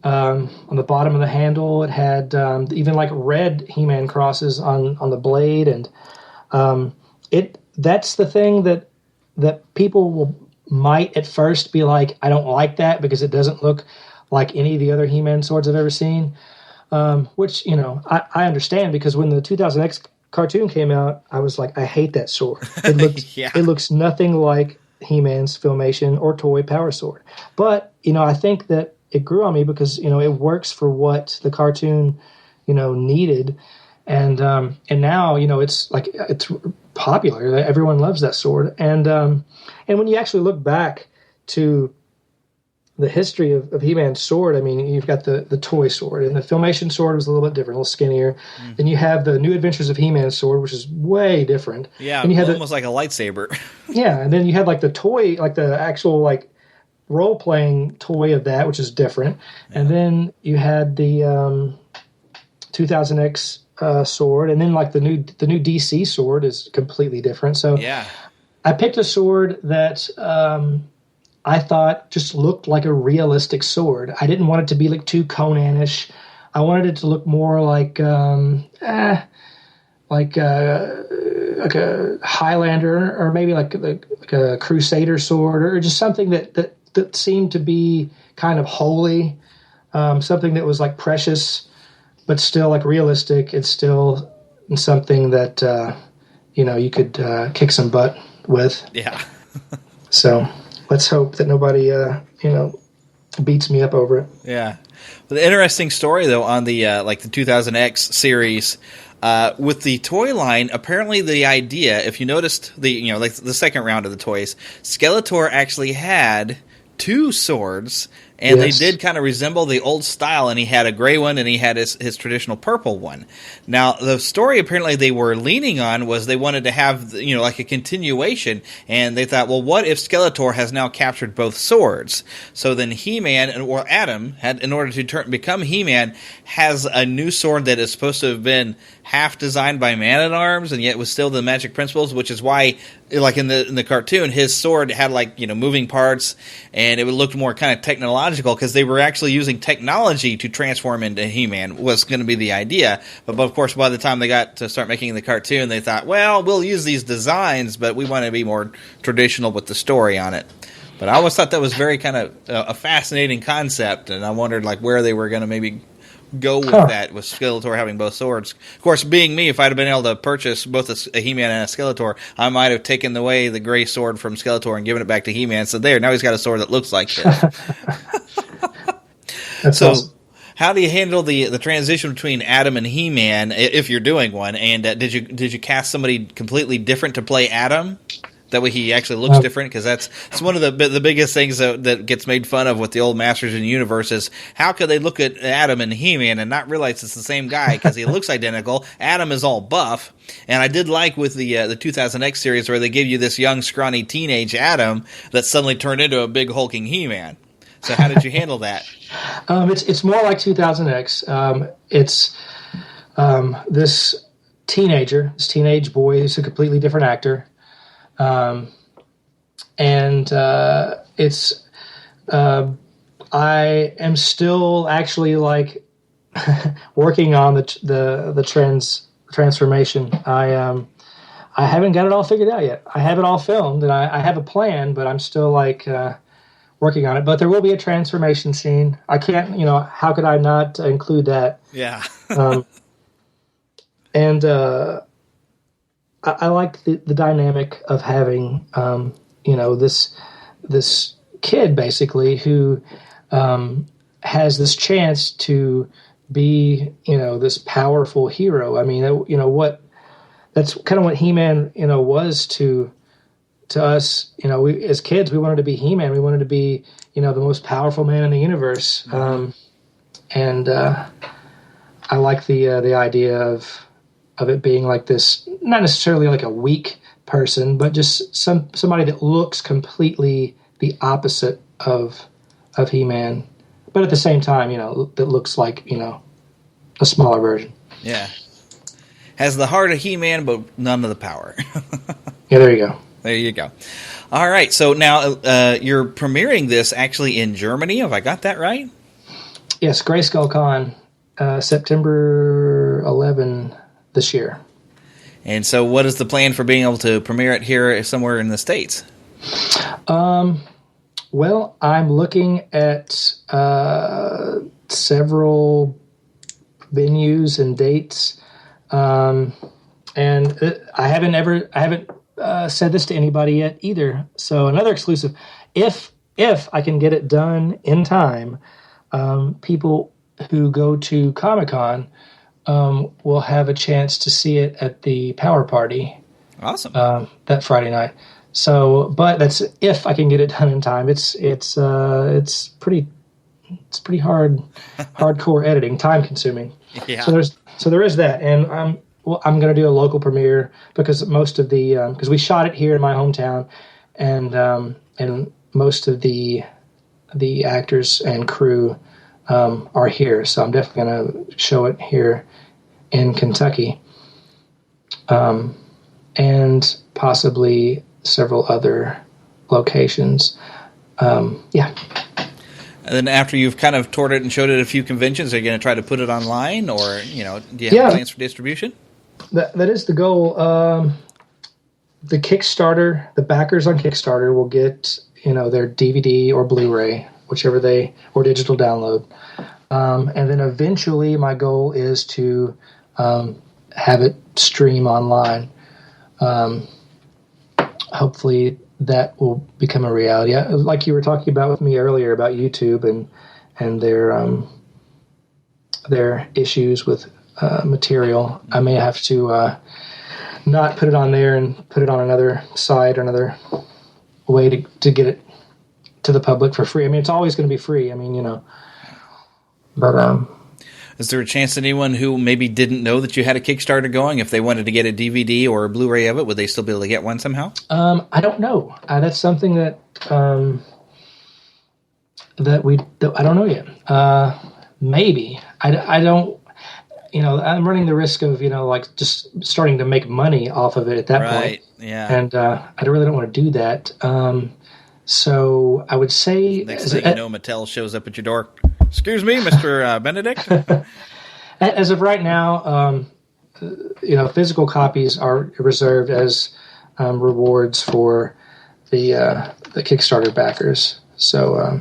on the bottom of the handle. It had even like red He-Man crosses on the blade, and that's the thing that people might at first be like, I don't like that because it doesn't look like any of the other He-Man swords I've ever seen. Which, I understand, because when the 2000X cartoon came out, I was like, I hate that sword. It looks nothing like He-Man's Filmation or toy Power Sword. But, I think that it grew on me because, it works for what the cartoon, needed. And now, it's popular. Everyone loves that sword. And when you actually look back to the history of He-Man's sword, I mean, you've got the toy sword, and the Filmation sword was a little bit different, a little skinnier. Then you have the New Adventures of He-Man's sword, which is way different. Yeah, and you had almost like a lightsaber. Yeah, and then you had like the toy, like the actual like role-playing toy of that, which is different. Yeah. And then you had the 2000X sword, and then like the new DC sword is completely different. So yeah, I picked a sword that I thought just looked like a realistic sword. I didn't want it to be like too Conan-ish. I wanted it to look more like a Highlander, or maybe like a Crusader sword, or just something that seemed to be kind of holy, something that was like precious, but still like realistic. It's still something that you could kick some butt with. Yeah. So let's hope that nobody beats me up over it. Yeah. The interesting story though on the the 2000X series. With the toy line, apparently the idea, if you noticed the second round of the toys, Skeletor actually had 2 swords, and yes, they did kind of resemble the old style, and he had a gray one and he had his traditional purple one. Now, the story apparently they were leaning on was they wanted to have, like a continuation, and they thought, well, what if Skeletor has now captured both swords? So then He-Man, or Adam, in order to become He-Man, has a new sword that is supposed to have been half designed by Man-at-Arms, and yet was still the magic principles, which is why, like in the cartoon, his sword had moving parts, and it looked more kind of technological, because they were actually using technology to transform into He-Man was going to be the idea. But of course, by the time they got to start making the cartoon, they thought, well, we'll use these designs, but we want to be more traditional with the story on it. But I always thought that was very kind of a fascinating concept, and I wondered where they were going to maybe go with that, with Skeletor having both swords. Of course, being me, if I'd have been able to purchase both a He-Man and a Skeletor, I might have taken away the gray sword from Skeletor and given it back to He-Man. So now he's got a sword that looks like this. So awesome. How do you handle the transition between Adam and He-Man, if you're doing one? And did you cast somebody completely different to play Adam? That way he actually looks different, because it's one of the biggest things that gets made fun of with the old Masters of the Universe is how could they look at Adam and He-Man and not realize it's the same guy because he looks identical. Adam is all buff, and I did like with the 2000X series where they give you this young, scrawny teenage Adam that suddenly turned into a big hulking He-Man. So how did you handle that? It's more like 2000X. It's this teenage boy who's a completely different actor. I am still actually working on the transformation. I haven't got it all figured out yet. I have it all filmed and I have a plan, but I'm still working on it. But there will be a transformation scene. I can't, how could I not include that? Yeah. I like the dynamic of having, this kid basically who has this chance to be, this powerful hero. I mean, that's kind of what He-Man, was to us. We as kids, we wanted to be He-Man. We wanted to be, the most powerful man in the universe. And I like the idea of it being like this, not necessarily like a weak person, but just somebody that looks completely the opposite of He-Man, but at the same time, that looks like, a smaller version. Yeah. Has the heart of He-Man, but none of the power. Yeah, there you go. There you go. All right, so now you're premiering this actually in Germany. Have I got that right? Yes, Grayskull Con, September 11 this year. And so what is the plan for being able to premiere it here somewhere in the States? Well, I'm looking at several venues and dates, and I haven't said this to anybody yet either. So another exclusive. If I can get it done in time, people who go to Comic-Con will have a chance to see it at the Power Party. Awesome. That Friday night. So, but that's if I can get it done in time. It's pretty hardcore editing, time consuming. Yeah. So there is that, and I'm going to do a local premiere because most of the because we shot it here in my hometown, and most of the actors and crew are here. So I'm definitely going to show it here in Kentucky, and possibly several other locations. Yeah. And then after you've kind of toured it and showed it at a few conventions, are you going to try to put it online, or do you have plans for distribution? That is the goal. The Kickstarter, the backers on Kickstarter will get their DVD or Blu-ray, whichever or digital download, and then eventually my goal is to have it stream online. Hopefully that will become a reality. Like you were talking about with me earlier about YouTube and their issues with material. I may have to not put it on there and put it on another site or another way to get it to the public for free. I mean, it's always going to be free. I mean, but is there a chance that anyone who maybe didn't know that you had a Kickstarter going, if they wanted to get a DVD or a Blu-ray of it, would they still be able to get one somehow? I don't know. That's something that I don't know yet. Maybe I don't. I'm running the risk of just starting to make money off of it at that point. Right. Yeah. And I really don't want to do that. So I would say next thing you know, Mattel shows up at your door. Excuse me, Mr. Benedict. As of right now, physical copies are reserved as rewards for the Kickstarter backers. So,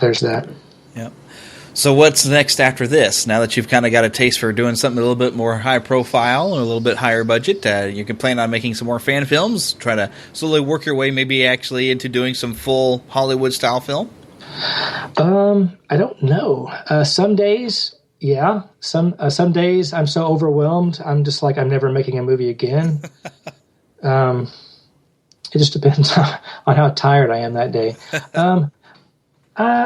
there's that. Yep. So what's next after this? Now that you've kind of got a taste for doing something a little bit more high profile or a little bit higher budget, you can plan on making some more fan films, try to slowly work your way maybe actually into doing some full Hollywood style film? I don't know. Some days, yeah. Some days I'm so overwhelmed, I'm just like, I'm never making a movie again. It just depends on how tired I am that day. I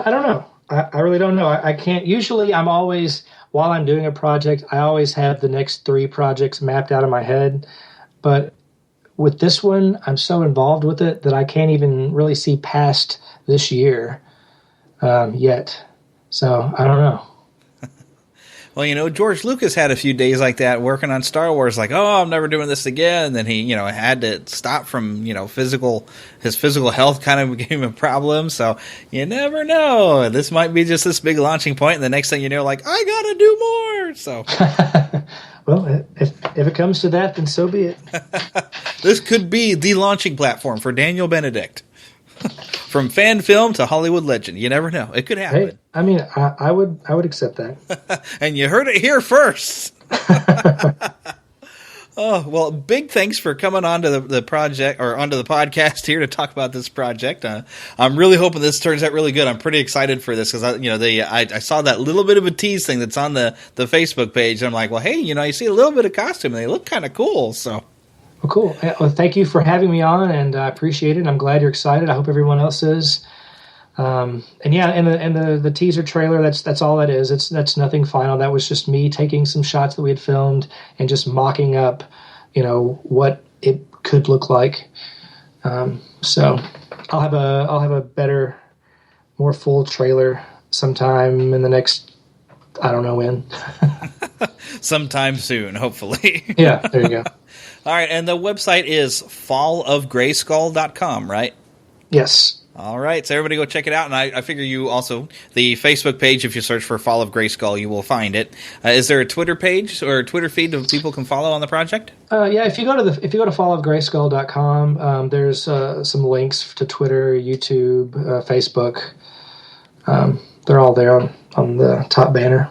don't know. I really don't know. I can't. Usually I'm always, while I'm doing a project, I always have the next 3 projects mapped out in my head. But with this one, I'm so involved with it that I can't even really see past this year yet. So I don't know. Well, George Lucas had a few days like that working on Star Wars, like, oh, I'm never doing this again. And then he, had to stop from, his physical health kind of became a problem. So you never know. This might be just this big launching point. And the next thing you know, like, I got to do more. So, well, if it comes to that, then so be it. This could be the launching platform for Daniel Benedict. From fan film to Hollywood legend. You never know. It could happen. Hey, I mean, I would accept that. And you heard it here first. Oh, well, big thanks for coming on to the project, or onto the podcast here to talk about this project. I'm really hoping this turns out really good. I'm pretty excited for this because I saw that little bit of a tease thing that's on the Facebook page. And I'm like, well, hey, you see a little bit of costume and they look kind of cool. So. Well, cool. Well, thank you for having me on, and I appreciate it. I'm glad you're excited. I hope everyone else is. And the teaser trailer, that's all that is. That's nothing final. That was just me taking some shots that we had filmed and just mocking up, what it could look like. So I'll have a better, more full trailer sometime in the next, I don't know when. Sometime soon, hopefully. Yeah, there you go. All right, and the website is fallofgrayskull.com, right? Yes. All right, so everybody go check it out, and I figure you also, the Facebook page, if you search for Fall of Grayskull, you will find it. Is there a Twitter page or a Twitter feed that people can follow on the project? Yeah, if you go to fallofgrayskull.com, there's some links to Twitter, YouTube, Facebook. They're all there on the top banner.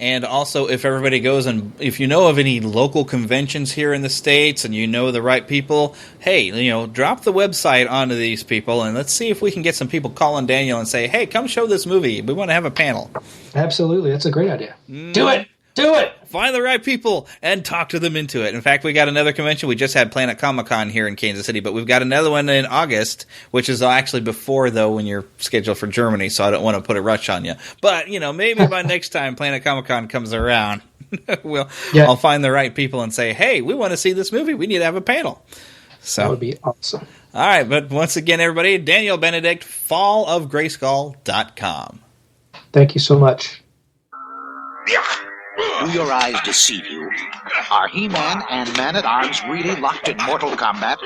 And also, if everybody goes and if you know of any local conventions here in the States and you know the right people, hey, drop the website onto these people and let's see if we can get some people calling Daniel and say, hey, come show this movie. We want to have a panel. Absolutely. That's a great idea. Do it. Do it. Find the right people and talk to them into it. In fact, we got another convention. We just had Planet Comic-Con here in Kansas City, but we've got another one in August, which is actually before, though, when you're scheduled for Germany, so I don't want to put a rush on you. But, maybe by next time Planet Comic-Con comes around, I'll find the right people and say, hey, we want to see this movie. We need to have a panel. So that would be awesome. All right, but once again, everybody, Daniel Benedict, fallofgrayskull.com. Thank you so much. Do your eyes deceive you? Are He-Man and Man-at-Arms really locked in mortal combat?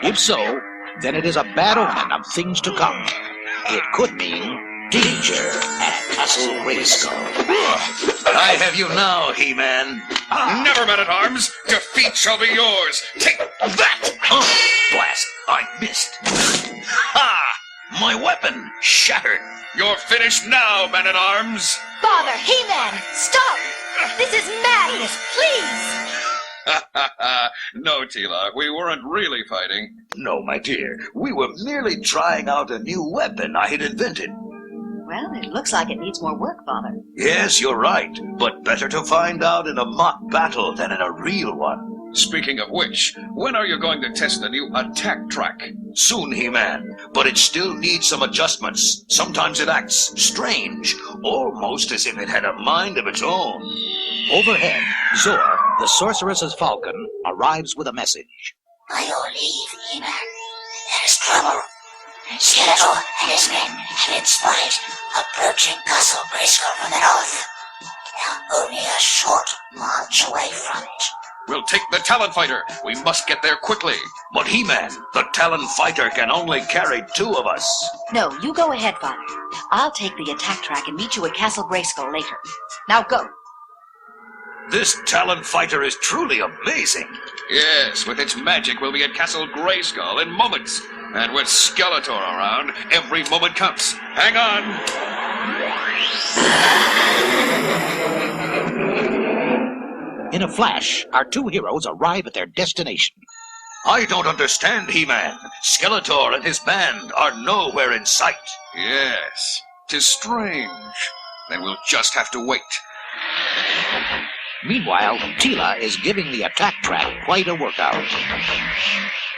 If so, then it is a bad omen of things to come. It could mean danger at Castle Grayskull. I have you now, He-Man. Never, Man-at-Arms. Defeat shall be yours. Take that! Oh, blast! I missed. Ha! My weapon shattered. You're finished now, Man-at-Arms. Father, He-Man, stop! This is madness, please! No, Tila, we weren't really fighting. No, my dear. We were merely trying out a new weapon I had invented. Well, it looks like it needs more work, Father. Yes, you're right. But better to find out in a mock battle than in a real one. Speaking of which, when are you going to test the new attack track? Soon, He-Man, but it still needs some adjustments. Sometimes it acts strange, almost as if it had a mind of its own. Overhead, Zor, the sorceress's falcon, arrives with a message. By your leave, He-Man, there is trouble. Skeletor and his men have been spotted approaching Castle Grayskull from the north. They are only a short march away from it. We'll take the Talon Fighter. We must get there quickly. But He-Man, the Talon Fighter can only carry 2 of us. No, you go ahead, Father. I'll take the attack track and meet you at Castle Grayskull later. Now go. This Talon Fighter is truly amazing. Yes, with its magic, we'll be at Castle Grayskull in moments. And with Skeletor around, every moment counts. Hang on. In a flash, our 2 heroes arrive at their destination. I don't understand, He-Man. Skeletor and his band are nowhere in sight. Yes, 'tis strange. Then we'll just have to wait. Meanwhile, Tila is giving the attack track quite a workout.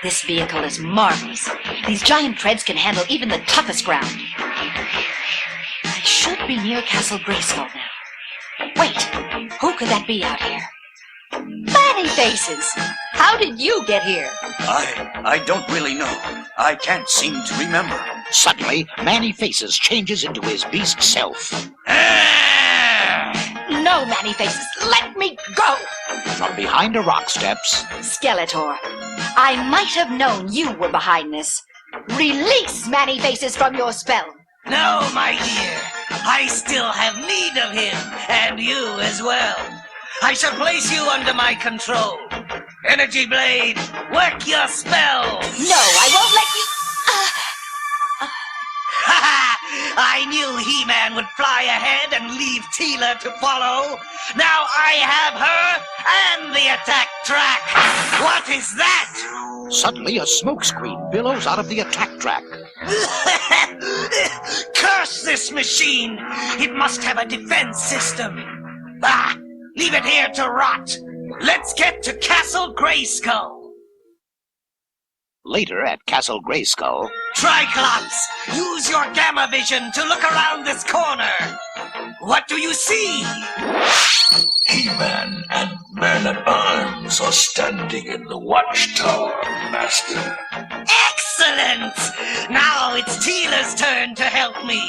This vehicle is marvelous. These giant treads can handle even the toughest ground. I should be near Castle Grayskull now. Wait, who could that be out here? Manny Faces! How did you get here? I don't really know. I can't seem to remember. Suddenly, Manny Faces changes into his beast self. No, Manny Faces, let me go! From behind a rock steps... Skeletor, I might have known you were behind this. Release Manny Faces from your spell. No, my dear. I still have need of him, and you as well. I shall place you under my control. Energy Blade, work your spell. No, I won't let you... I knew He-Man would fly ahead and leave Tila to follow. Now I have her and the attack track. What is that? Suddenly, a smoke screen billows out of the attack track. Curse this machine! It must have a defense system. Bah! Leave it here to rot. Let's get to Castle Grayskull. Later at Castle Grayskull... Triclops, use your gamma vision to look around this corner. What do you see? He-Man and Man-at-Arms are standing in the watchtower, Master. Excellent! Now it's Tila's turn to help me.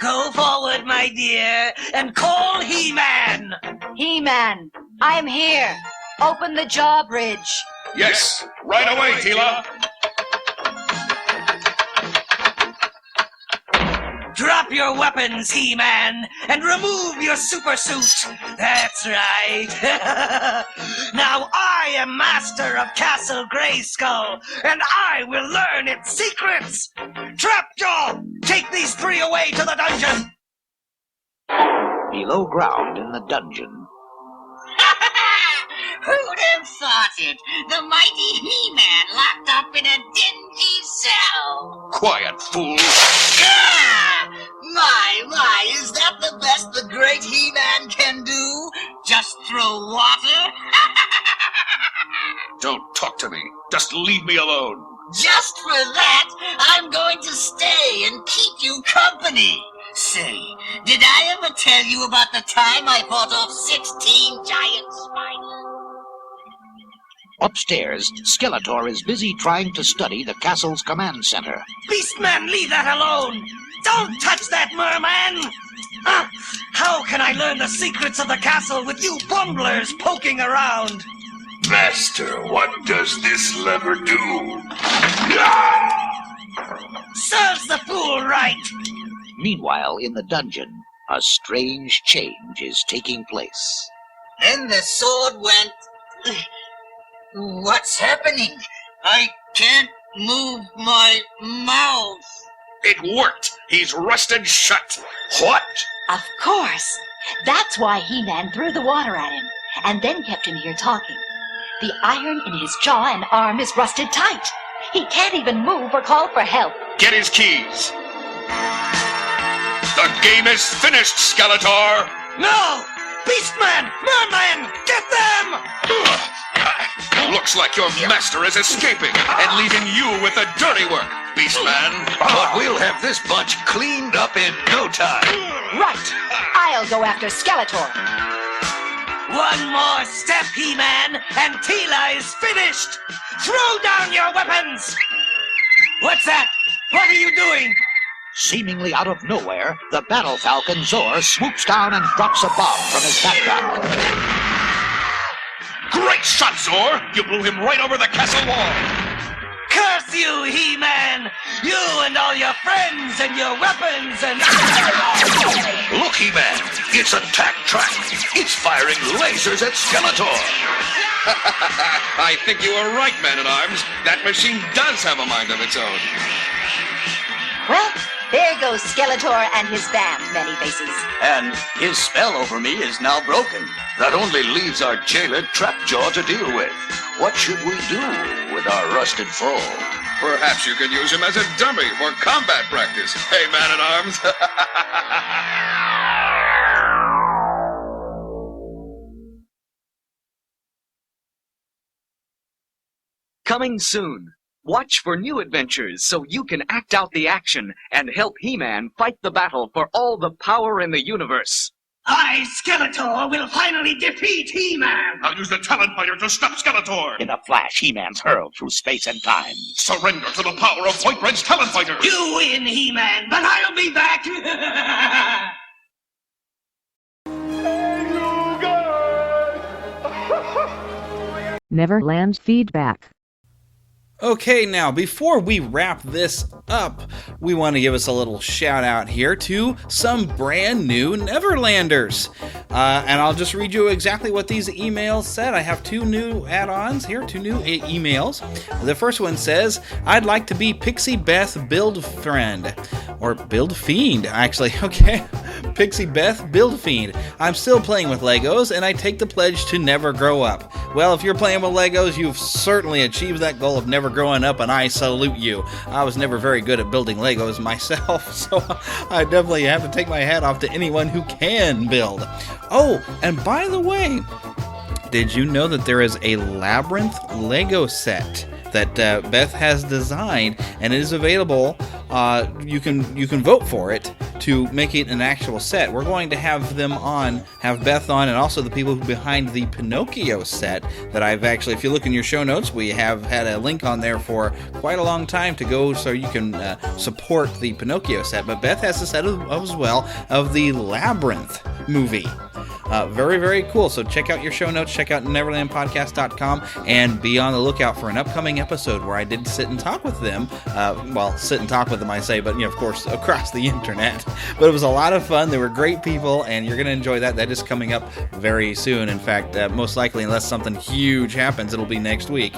Go forward, my dear, and call He-Man. He-Man, I am here. Open the drawbridge. Yes, right away, Tila. Drop your weapons, He-Man, and remove your super suit. That's right. Now I am master of Castle Grayskull, and I will learn its secrets. Trapjaw, take these three away to the dungeon. Below ground in the dungeon, Who'd have thought it? The mighty He-Man locked up in a dingy cell. Quiet, fool. Ah! My, is that the best the great He-Man can do? Just throw water? Don't talk to me. Just leave me alone. Just for that, I'm going to stay and keep you company. Say, did I ever tell you about the time I fought off 16 giant spiders? upstairs, Skeletor is busy trying to study the castle's command center. Beastman, leave that alone! Don't touch that merman! How can I learn the secrets of the castle with you bumblers poking around? Master, what does this lever do? Serves the fool right! Meanwhile, in the dungeon, a strange change is taking place. Then the sword went... What's happening? I can't move my mouth. It worked! He's rusted shut! What? Of course. That's why He-Man threw the water at him, and then kept him here talking. The iron in his jaw and arm is rusted tight. He can't even move or call for help. Get his keys! The game is finished, Skeletor! No! Beastman! Merman! Get them! Looks like your master is escaping and leaving you with the dirty work, Beastman. But we'll have this bunch cleaned up in no time. Right. I'll go after Skeletor. One more step, He-Man, and Tila is finished! Throw down your weapons! What's that? What are you doing? Seemingly out of nowhere, the Battle Falcon Zor swoops down and drops a bomb from his background. Great shot, Zor! You blew him right over the castle wall. Curse you, He-Man! You and all your friends and your weapons and... Look, He-Man, it's a tack track. It's firing lasers at Skeletor. I think you were right, Man-at-Arms. That machine does have a mind of its own. Well, there goes Skeletor and his band, Many Faces. And his spell over me is now broken. That only leaves our jailer Trapjaw to deal with. What should we do with our rusted foe? Perhaps you could use him as a dummy for combat practice. Hey, Man-at-Arms. Coming soon. Watch for new adventures so you can act out the action and help He-Man fight the battle for all the power in the universe. I, Skeletor, will finally defeat He-Man! I'll use the Talon Fighter to stop Skeletor. In a flash, He-Man's hurled through space and time. Surrender to the power of White Red's Talon Fighter. You win, He-Man, but I'll be back! Neverland feedback. Okay, now, before we wrap this up, we want to give us a little shout out here to some brand new Neverlanders. And I'll just read you exactly what these emails said. I have two new add-ons here, two new emails. The first one says, I'd like to be Pixie Beth Build Friend. Or Build Fiend, actually. Okay, Pixie Beth Build Fiend. I'm still playing with Legos, and I take the pledge to never grow up. Well, if you're playing with Legos, you've certainly achieved that goal of never growing up, and I salute you. I was never very good at building Legos myself, so I definitely have to take my hat off to anyone who can build. Oh, and by the way, did you know that there is a Labrynth Lego set that Beth has designed, and it is available? You can vote for it to make it an actual set. We're going to have Beth on, and also the people behind the Pinocchio set that I've actually, if you look in your show notes, we have had a link on there for quite a long time to go so you can support the Pinocchio set. But Beth has a set as well of the Labrynth movie. Very, very cool. So check out your show notes, check out neverlandpodcast.com, and be on the lookout for an upcoming episode where I did sit and talk with them. Sit and talk with them, I say, but, of course, across the internet. But it was a lot of fun. They were great people, and you're going to enjoy that. That is coming up very soon. In fact, most likely, unless something huge happens, it'll be next week.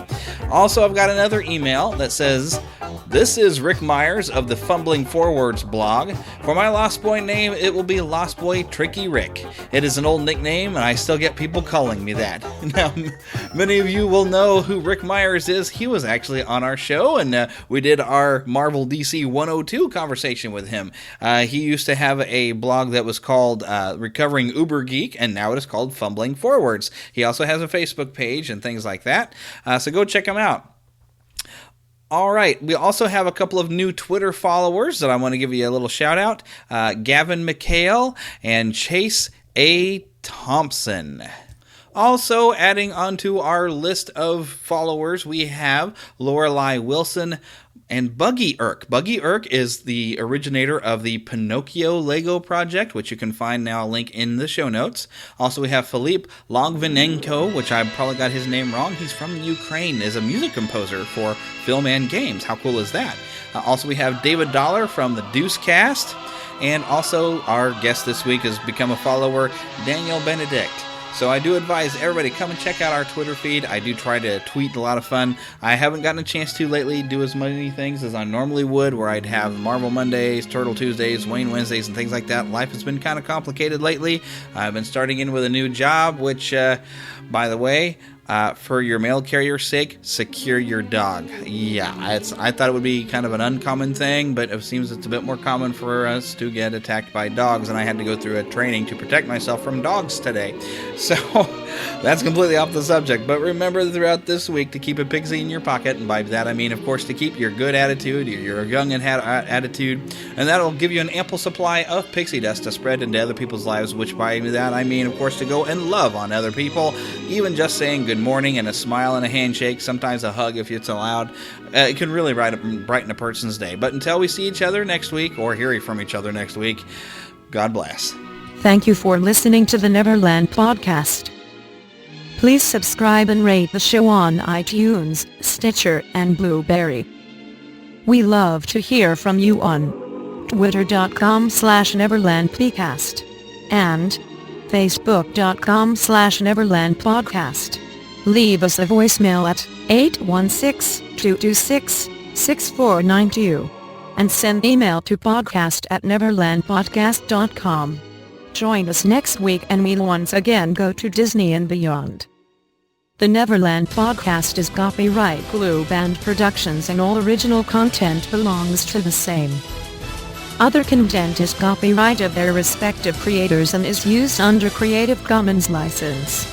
Also, I've got another email that says, "This is Rick Myers of the Fumbling Forwards blog. For my Lost Boy name, it will be Lost Boy Tricky Rick. It is an old nickname, and I still get people calling me that." Now, many of you will know who Rick Myers is. He was actually on our show, and we did our Marvel DC 102 conversation with him. He used to have a blog that was called Recovering Uber Geek, and now it is called Fumbling Forwards. He also has a Facebook page and things like that, so go check him out. All right, we also have a couple of new Twitter followers that I want to give you a little shout out. Gavin McHale and Chase A. Thompson. Also, adding onto our list of followers, we have Lorelei Wilson and Buggy Irk. Buggy Irk is the originator of the Pinocchio LEGO Project, which you can find now a link in the show notes. Also, we have Filip Longvinenko, which I probably got his name wrong. He's from Ukraine, is a music composer for film and games. How cool is that? Also, we have David Dollar from the Deuce Cast. And also, our guest this week has become a follower, Daniel Benedict. So I do advise everybody, come and check out our Twitter feed. I do try to tweet a lot of fun. I haven't gotten a chance to lately do as many things as I normally would, where I'd have Marvel Mondays, Turtle Tuesdays, Wayne Wednesdays, and things like that. Life has been kind of complicated lately. I've been starting in with a new job, which, by the way, for your mail carrier's sake, secure your dog. Yeah, I thought it would be kind of an uncommon thing, but it seems it's a bit more common for us to get attacked by dogs, and I had to go through a training to protect myself from dogs today. So that's completely off the subject, but remember throughout this week to keep a pixie in your pocket, and by that I mean, of course, to keep your good attitude, your young attitude, and that'll give you an ample supply of pixie dust to spread into other people's lives, which by that I mean, of course, to go and love on other people. Even just saying good morning and a smile and a handshake, sometimes a hug if it's allowed, it can really brighten a person's day. But until we see each other next week, or hear from each other next week, God bless. Thank you for listening to the Neverland Podcast. Please subscribe and rate the show on iTunes, Stitcher, and Blueberry. We love to hear from you on twitter.com/NeverlandPodcast and facebook.com/NeverlandPodcast. Leave us a voicemail at 816-226-6492 and send email to podcast@neverlandpodcast.com. Join us next week and we'll once again go to Disney and beyond. The Neverland Podcast is copyright Blue Band Productions and all original content belongs to the same. Other content is copyright of their respective creators and is used under Creative Commons license.